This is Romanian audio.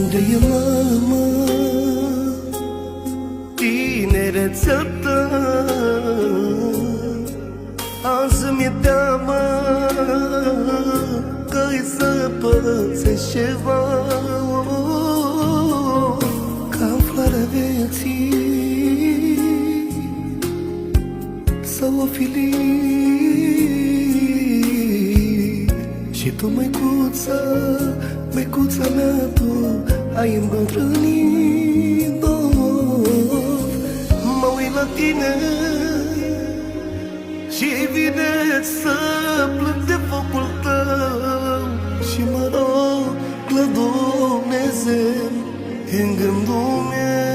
Unde e mama, tinerețea ta? Azi mi-e teamă că-i să pățești ceva, ca floarea vieții sau o filie. Și tu, măicuța mea, tu ai îmbătrânit. Mă uit la tine și vine să plâng de focul tău și mă rog la Dumnezeu în gândul meu.